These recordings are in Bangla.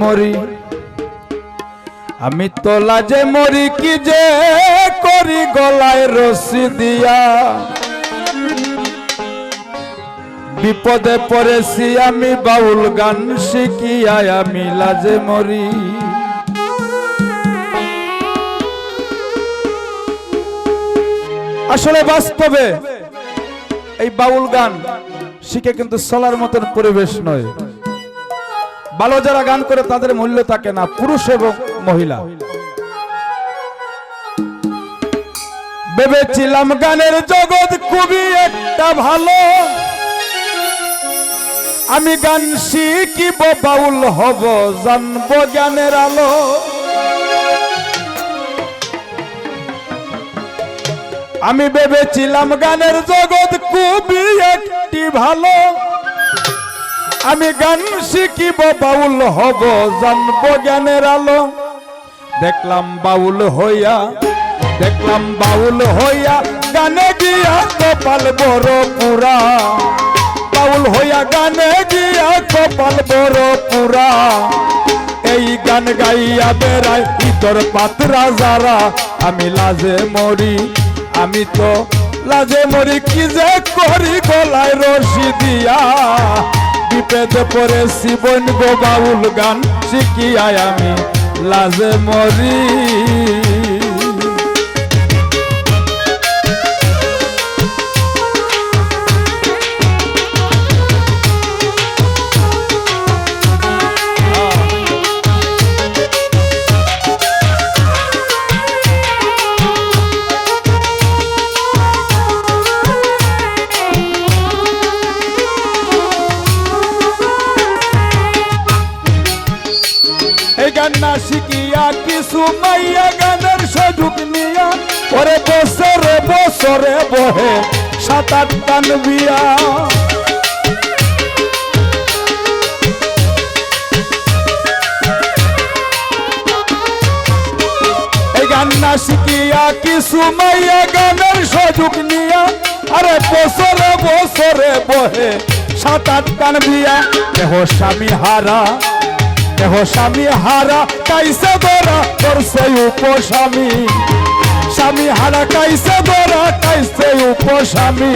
মরি আমি তো লাজে মরি কি যে করি গলায় রশি দিয়া বিপদে পড়েছি আমি বাউল গান শিখিয়া আমি লাজে মরি আসলে বাস্তবে এই বাউল গান শিখে কিন্তু চলার মতন পরিবেশ নয় ভালো যারা গান করে তাদের মূল্য থাকে না পুরুষ এবং মহিলা ভেবেছিলাম গানের জগৎ খুবই একটা ভালো আমি গান শিখিব বাউল হব জানবো জ্ঞানের আলো আমি ভেবেছিলাম গানের জগৎ খুবই একটি ভালো আমি গান শিখিব বাউল হব জানবো জ্ঞানের আলো দেখলাম বাউল হইয়া গানে গিয়া কপাল বড় পুরা বাউল হইয়া গানে গিয়া কপাল বড় পুরা এই গান গাইয়া বেড়াই ইতর পাত্রা যারা আমি লাজে মরি আমি তো লাজে মরি কি যে করি গলায় রশি দিয়া বিপদে পড়েছি বোন গো বাউল গান শিখিয়া আমি লাজে মরি গান্না শিখিয়া কিছু মাইয়া গানের সুযোগ নিয়া ওরে বছরে বছরে বহে 7-8 গান বিয়া এই গান্না শিখিয়া কিছু মাইয়া গানের সুযোগ নিয়া আরে বছরে বছরে বহে 7-8 গান বিয়া দেহ স্বামী হারা কাইসে ধরা করছে উপস্বামী স্বামী হারা কাইসে ধরা কাইসে উপস্বামী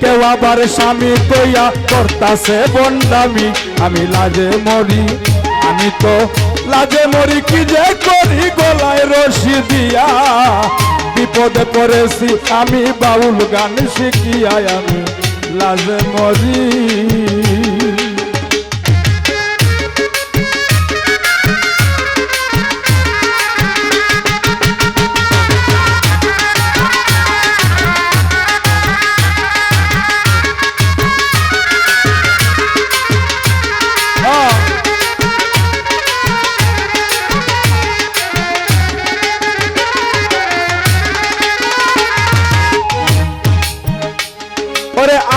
কেউ আবার স্বামী কইয়া করতাছে বন্ডামি আমি লাজে মরি আমি তো লাজে মরি কি যে করি গলায় রশি দিয়া বিপদে পড়েছি আমি বাউল গান শিখিয়া আমি লাজে মরি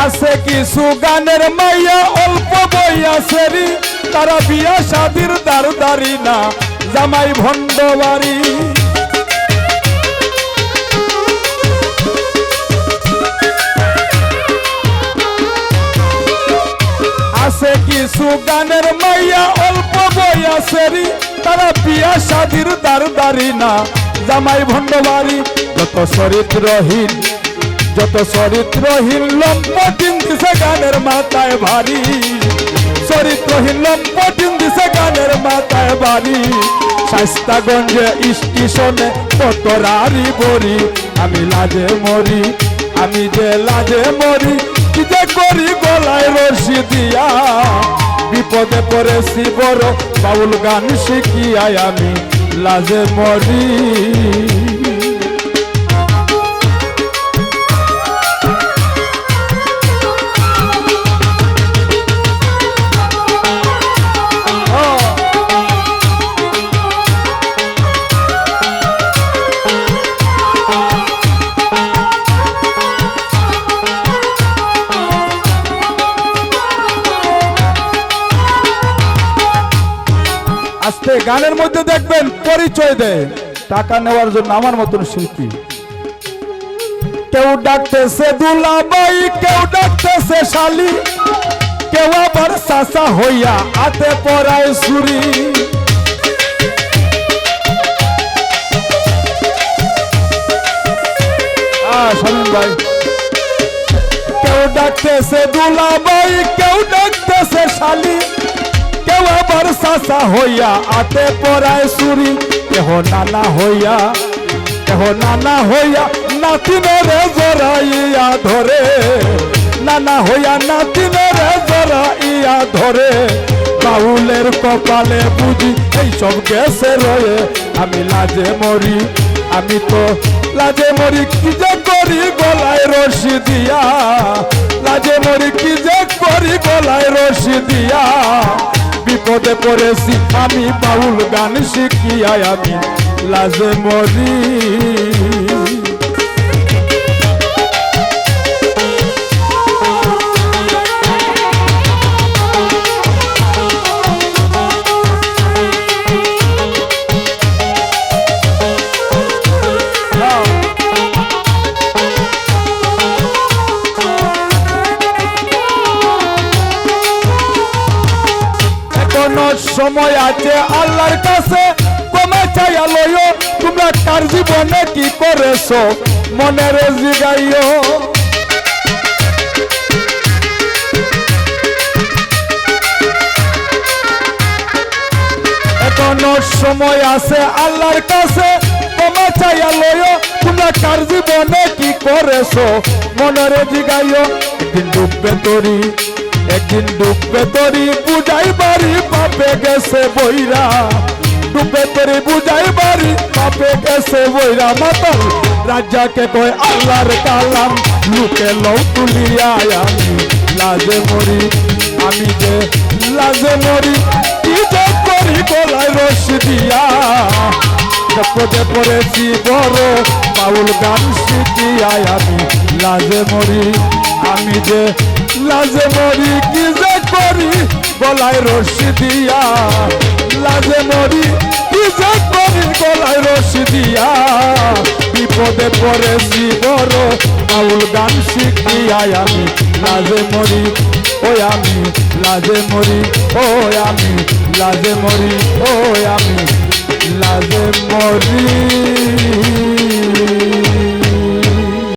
আছে কিছু গানের মাইয়া অল্প বয়সেরই তারা বিয়া শাদির দারদারি না জামাই ভন্ডবাড়ি আছে কিছু গানের মাইয়া অল্প বয়সেরই তারা বিয়া শাদির দারদারি না জামাই ভন্ডবাড়ি যত চরিত্রহীন লম্পটিন দিছে গানের মাথায় ভারী চরিত্রহীন লম্পটিন দিছে গানের মাথায় ভারী শাস্তাগঞ্জে স্টেশনে কত রারি বরি আমি লাজে মরি আমি যে লাজে মরি কি যে করি গলায় রশি দিয়া বিপদে পড়েছি বড় বাউল গান শিখিয়া আমি লাজে মরি আস্তে গানের মধ্যে দেখবেন পরিচয় দেয় টাকা নেওয়ার জন্য আমার মতন শিল্পী কেউ ডাকতেছে দুলাবাই কেউ ডাকতেছে শালি কেউ আবার চাচা হইয়া হাতে পরায় ছুরি। শামীম ভাই, কেউ ডাকতেছে দুলাভাই, কেউ ডাকতেছে শালি, কেউ আবার চাচা হইয়া হাতে পরায় ছুরি। কেহ নানা হইয়া, কেহ নানা হইয়া নাতিনেরে জড়াইয়া ধরে, নানা হইয়া নাতিনেরে জড়াইয়া ধরে। বাউলের কপালে বুঝি এইসব গেছে রয়ে, আমি লাজে মরি, আমি তো লাজে মরি, কি যে করি গলায় রশি দিয়া, লাজে মরি, কি যে করি গলায় রশি দিয়া। বিপদে পড়েছি আমি বাউল গান শিখিয়া, আমি লাজে মরি। সময় আছে আল্লাহর কাছে ক্ষমা চাইয়া লইও, তোমরা কার জীবনে কি করেছো মনের জিগাইও। এখনো সময় আছে আল্লাহর কাছে ক্ষমা চাইয়া লইও, তোমরা কার জীবনে কি করেছো মনের জিগাইও। একদিন ডুববে তরি, একদিন ডুববে তরি, বুঝাই বাড়ি পাপে গেছে বইরা, ডুববে তরি বুঝাই বাড়ি পাপে গেছে বইরা। মাতাল রাজাকে কয় আল্লাহর কালাম, লুকে লও তুলিয়া, আমি লাজে মরি, আমি যে লাজে মরি, কি যে করি গলায় রশি দিয়া। বিপদে পড়েছি বড় বাউল গান শিখিয়া, আমি লাজে মরি, আমি যে লাজে মরি, কি যে করি গলায় রশি দিয়া, লাজে মরি, কি যে করি গলায় রশি দিয়া। বিপদে পড়েছি বড় বাউল গান শিখিয়া, আমি লাজে মরি, ওই আমি লাজে মরি, ওই আমি লাজে মরি, ওই আমি লাজে মরি।